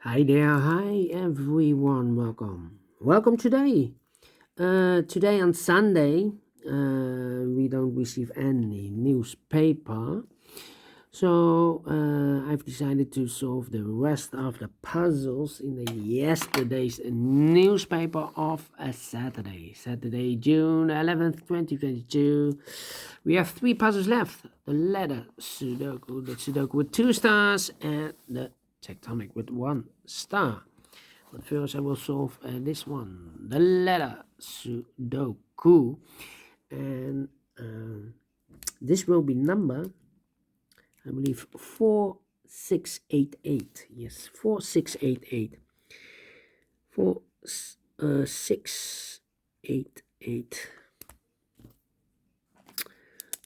Hi there, hi everyone, welcome today. Today on Sunday, we don't receive any newspaper, so I've decided to solve the rest of the puzzles in the yesterday's newspaper of a Saturday, June 11th, 2022. We have three puzzles left: the letter Sudoku with 2 stars, and the tectonic with 1 star. But first, I will solve this one, the letter Sudoku, and this will be number, I believe, 4688. Yes, 4688. 4688.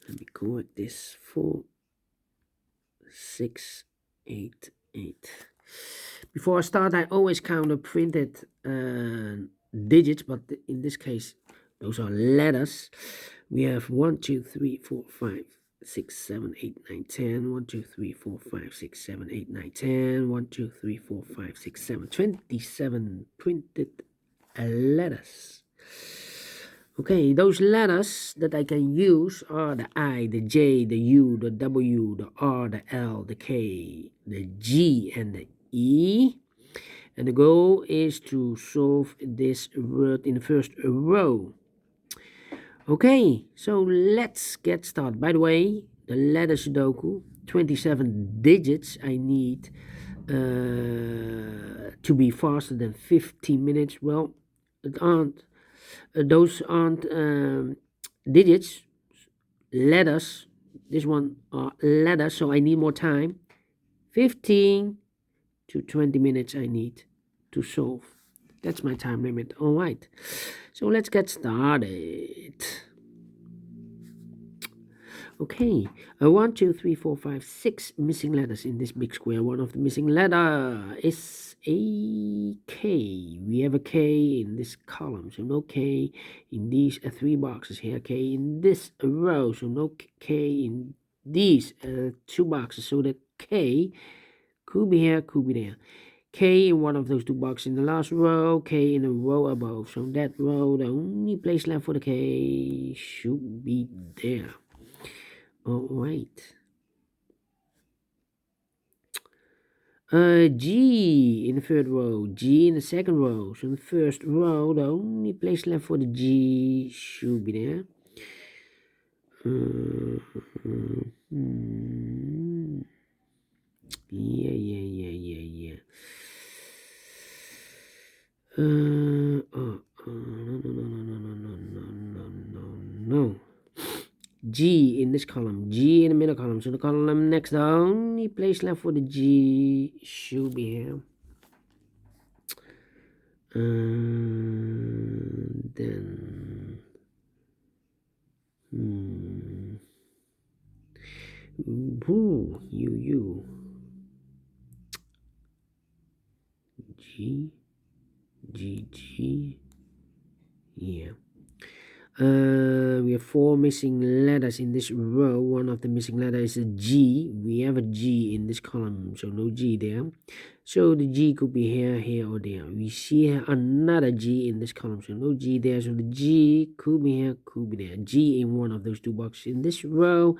Let me correct this. 4688. Before I start, I always count the printed digits, but in this case, those are letters. We have 1, 2, 3, 4, 5, 6, 7, 8, 9, 10. 1, 2, 3, 4, 5, 6, 7, 8, 9, 10. 1, 2, 3, 4, 5, 6, 7. 27 printed letters. Okay, those letters that I can use are the I, the J, the U, the W, the R, the L, the K, the G, and the E. And the goal is to solve this word in the first row. Okay, so let's get started. By the way, the letter Sudoku, 27 digits I need to be faster than 15 minutes. Well, those aren't digits, letters. This one are letters, so I need more time. 15 to 20 minutes I need to solve. That's my time limit. All right, so let's get started. Okay, 1, 2, 3, 4, 5, 6 missing letters in this big square. One of the missing letter is a K. We have a K in this column, so no K in these 3 boxes here. K in this row, so no K in these 2 boxes. So the K could be here, could be there. K in one of those 2 boxes in the last row, K in a row above. So that row, the only place left for the K should be there. All right. G in the third row, G in the second row. So in the first row, the only place left for the G should be there. Yeah. No. G in this column, G in the middle column. So the column next, the only place left for the G should be here. Then U G yeah. We have 4 missing letters in this row. One of the missing letters is a G. We have a G in this column, so no G there. So the G could be here, or there. We see here another G in this column, so no G there. So the G could be here, could be there. G in one of those 2 boxes in this row.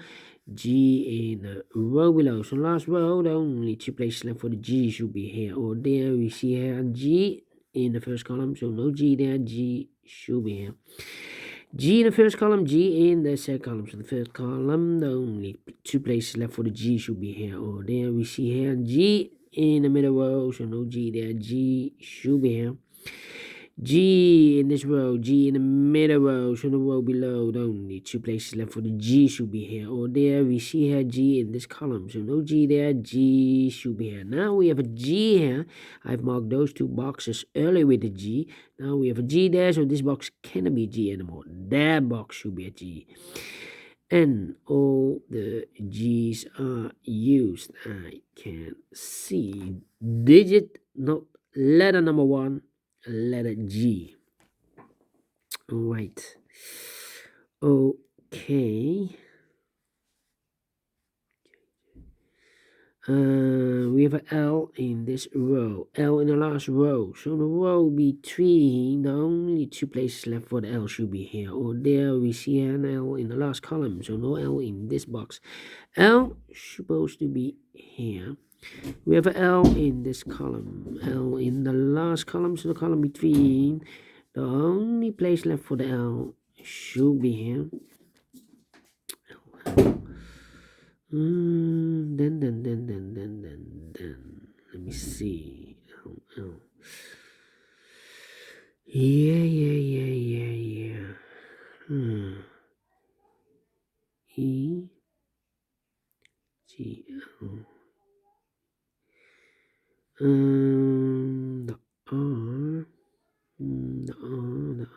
G in the row below. So last row, the only 2 places left for the G should be here or there. We see here a G in the first column, so no G there. G should be here. G in the first column, G in the second column. So the first column, the only 2 places left for the G should be here or there. We see here G in the middle row, so no G there. G should be here. G in this row, G in the middle row, so the row below, the only 2 places left for the G should be here or there. We see here G in this column, so no G there. G should be here. Now we have a G here. I've marked those 2 boxes earlier with the G. Now we have a G there, so this box cannot be a G anymore. That box should be a G. And all the G's are used. I can see digit, not letter number 1, letter G. All right. Okay. We have an L in this row, L in the last row. So the row between, the only two places left for the L should be here or there. We see an L in the last column, so no L in this box. L supposed to be here. We have an L in this column, L in the last column, so the column between. The only place left for the L should be here. Then. Let me see. Oh. Yeah. E G L. The R. The R.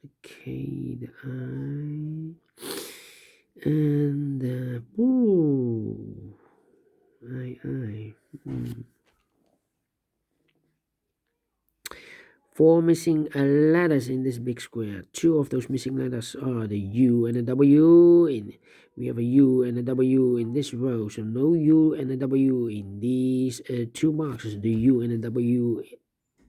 The K. The I. And the I. Four missing letters in this big square. Two of those missing letters are the U and the W. We have a U and a W in this row, so no U and a W in these two boxes. The U and the W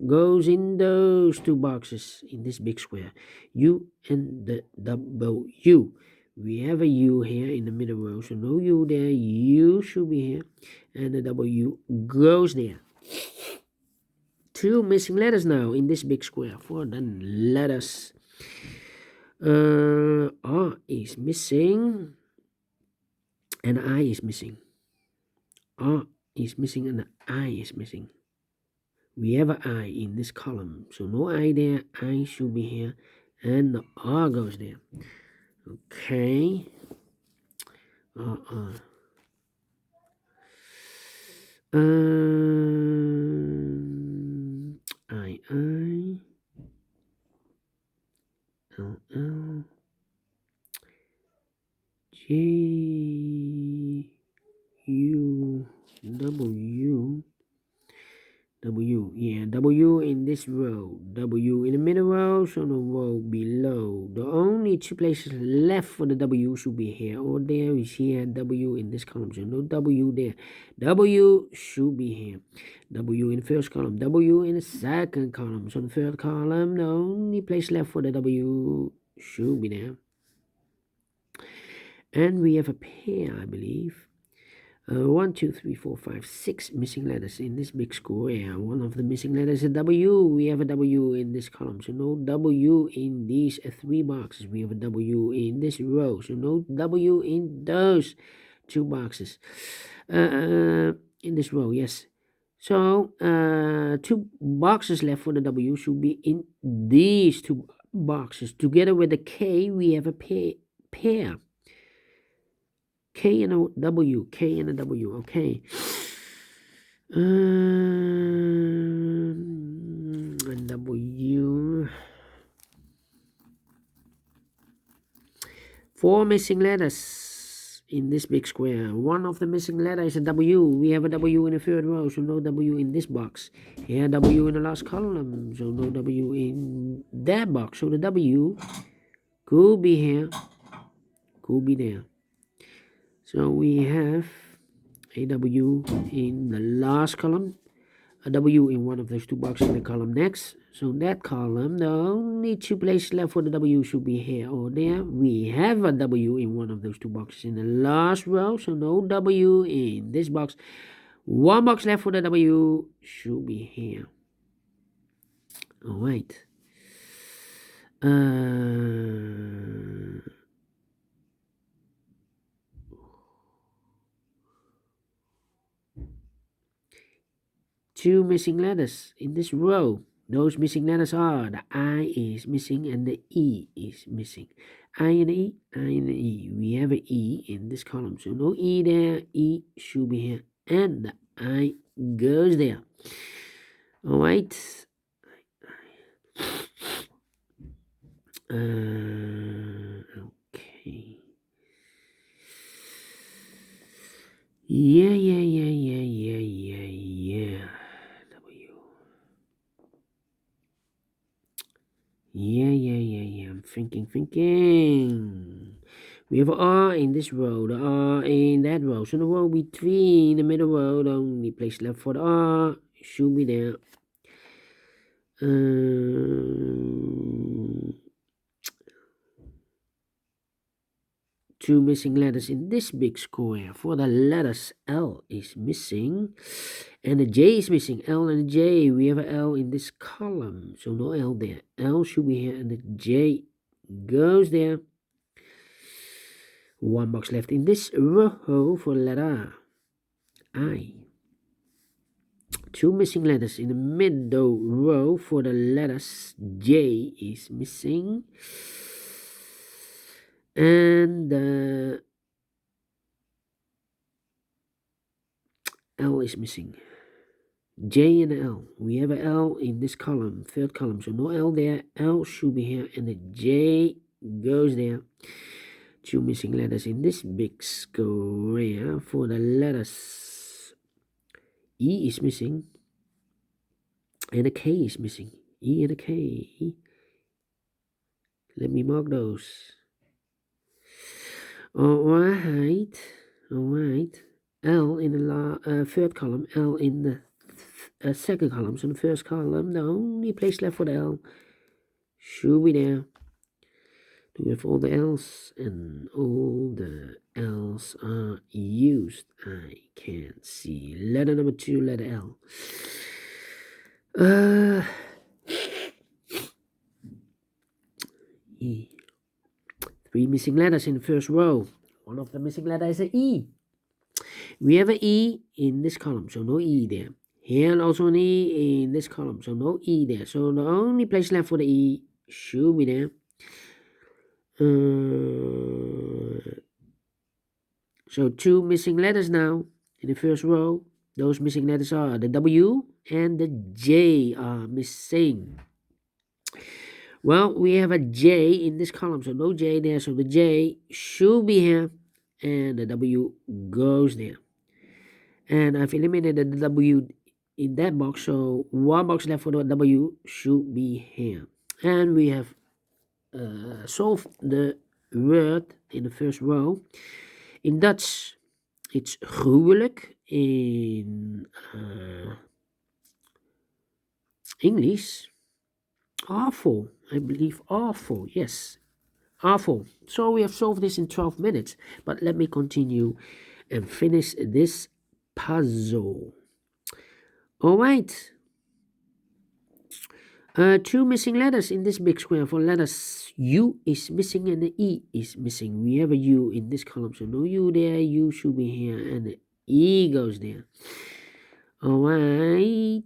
goes in those two boxes in this big square. U and the W. We have a U here in the middle row, so no U there. U should be here, and the W goes there. Two missing letters now in this big square. For the letters, R is missing, and I is missing. R is missing, and I is missing. We have an I in this column, so no I there. I should be here, and the R goes there. Okay. I L L J U W, yeah, W in this row, W in the middle row, so the row below. The only two places left for the W should be here or there. We see a W in this column, so no W there. W should be here. W in the first column, W in the second column. So the third column, the only place left for the W should be there. And we have a pair, I believe. 1, 2, 3, 4, 5, 6 missing letters in this big square. One of the missing letters is a W. We have a W in this column, so no W in these three boxes. We have a W in this row, so no W in those two boxes. In this row, yes. So two boxes left for the W should be in these two boxes. Together with the K, we have a pair. K and a W, K and a W, okay. And W. Four missing letters in this big square. One of the missing letters is a W. We have a W in the third row, so no W in this box. Here, W in the last column, so no W in that box. So the W could be here, could be there. So we have a W in the last column, a W in one of those two boxes in the column next. So that column, the only two places left for the W should be here or there. We have a W in one of those two boxes in the last row, so no W in this box. One box left for the W should be here. All right. Two missing letters in this row. Those missing letters are the I is missing and the E is missing. I and the E, I and the E. We have an E in this column, so no E there. E should be here, and the I goes there. All right. Okay. Yeah. W. Yeah. I'm thinking. We have a R in this row, the R in that row. So the row between the middle row, the only place left for the R should be there. Two missing letters in this big square. For the letters, L is missing and the J is missing. L and J, we have a L in this column, so no L there. L should be here and the J goes there. One box left in this row for letter I. Two missing letters in the middle row for the letters. J is missing and L is missing. J and L. We have a L in this column, third column, so no L there. L should be here and the J goes there. Two missing letters in this big square for the letters. E is missing and a K is missing. E and a K. Let me mark those. Alright. L in the third column, L in the second column. So in the first column, the only place left for the L should be there. We have all the L's and all the L's are used. I can't see. Letter number 2, letter L. E. Three missing letters in the first row. One of the missing letters is an E. We have an E in this column, so no E there. Here and also an E in this column, so no E there. So the only place left for the E should be there. So two missing letters now in the first row. Those missing letters are the W and the J are missing. Well, we have a J in this column, so no J there. So the J should be here and the W goes there. And I've eliminated the W in that box, so one box left for the W should be here. And we have solved the word in the first row. In Dutch, it's gruwelijk. In English, awful. I believe awful. Yes, awful. So we have solved this in 12 minutes. But let me continue and finish this puzzle. All right. Two missing letters in this big square. For letters, U is missing and the E is missing. We have a U in this column, so no U there. U should be here and the E goes there. All right.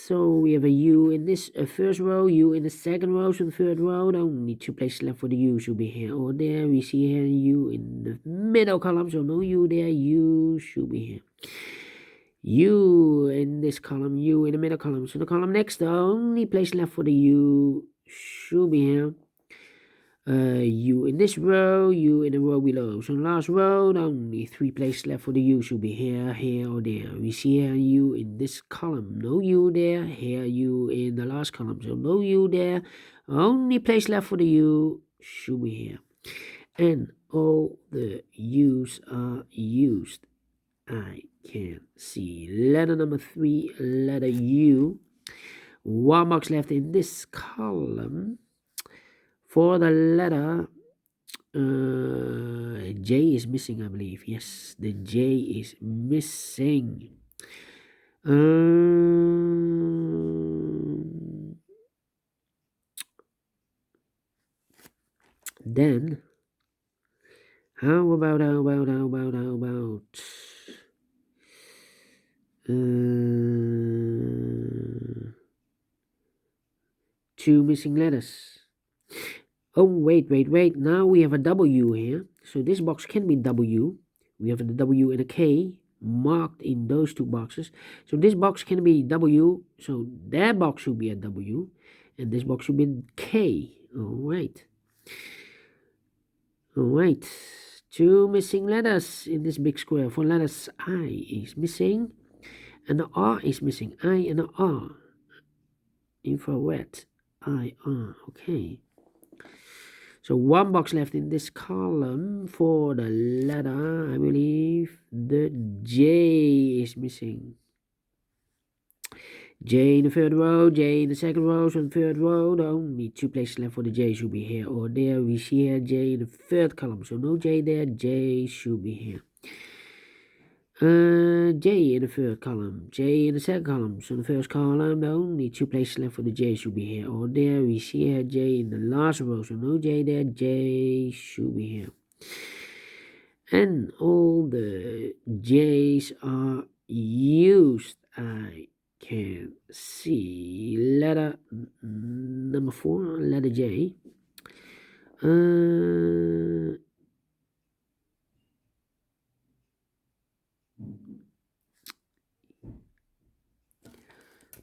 So we have a U in this first row, U in the second row, so the third row. The only two places left for the U should be here or there. We see here U in the middle column, so no U there. U should be here. U in this column, U in the middle column. So the column next, the only place left for the U should be here. U in this row, U in the row below. So the last row, the only three places left for the U should be here, here, or there. We see here U in this column, no U there. Here U in the last column, so no U there. Only place left for the U should be here. And all the U's are used. I can see. Letter number 3, letter U. One box left in this column. For the letter J is missing, I believe. Yes, the J is missing. Then, how about two missing letters. Oh, wait. Now we have a W here. So this box can be W. We have the W and a K marked in those two boxes. So this box can be W. So that box should be a W. And this box should be a K. All right. Two missing letters in this big square. For letters, I is missing. And the R is missing. I and the R. Infrared. I, R. Okay. So one box left in this column for the letter. I believe the J is missing. J in the third row, J in the second row, so in the third row, the only 2 places left for the J should be here or there. We see here J in the third column, so no J there, J should be here. J in the third column, J in the second column, so in the first column, the only 2 places left for the J should be here or there. We see here J in the last row, so no J there, J should be here. And all the J's are used. I can see letter number 4, letter J.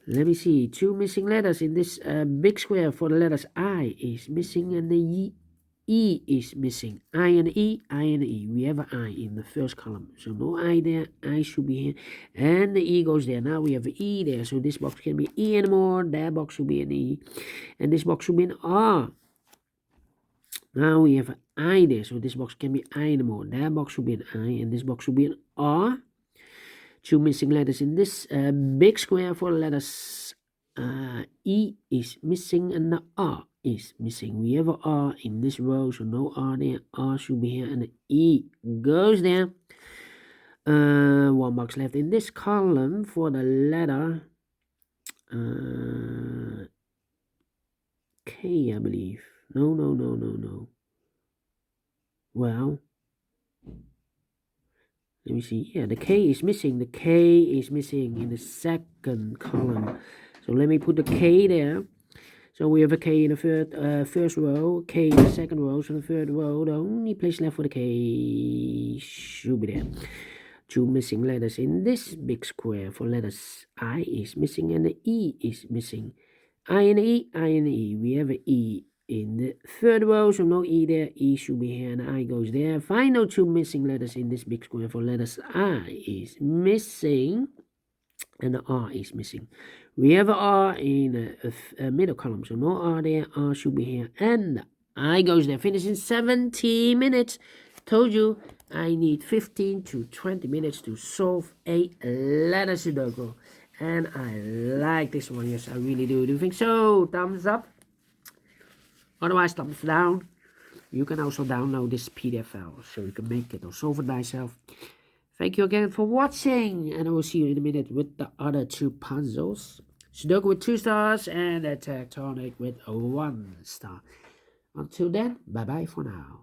Let me see, 2 missing letters in this big square for the letters I is missing and the E is missing. I and E, I and E. We have an I in the first column. So no I there, I should be here. And the E goes there. Now we have an E there. So this box can be E anymore. That box should be an E. And this box should be an R. Now we have an I there. So this box can be I anymore. That box should be an I. And this box should be an R. 2 missing letters in this big square for the letters E is missing and the R is missing. We have a R in this row, so no R there. R should be here and the E goes there. 1 box left in this column for the letter K, I believe. No. Well, let me see. Yeah, the K is missing. The K is missing in the second column. So let me put the K there. So we have a K in the first row, K in the second row. So the third row, the only place left for the K should be there. 2 missing letters in this big square for letters I is missing and the E is missing. I and E, I and E. We have an E in the third row, so no E there. E should be here and I goes there. Final 2 missing letters in this big square for letters I is missing and the R is missing. We have an R in a middle column, so no R there. R should be here and the I goes there. Finish in 70 minutes. Told you I need 15 to 20 minutes to solve a letter Sudoku. And I like this one. Yes, I really do. Do you think so? Thumbs up. Otherwise, thumbs down. You can also download this PDF file so you can make it or solve it by yourself. Thank you again for watching. And I will see you in a minute with the other 2 puzzles. Sudoku with 2 stars and a tectonic with 1 star. Until then, bye-bye for now.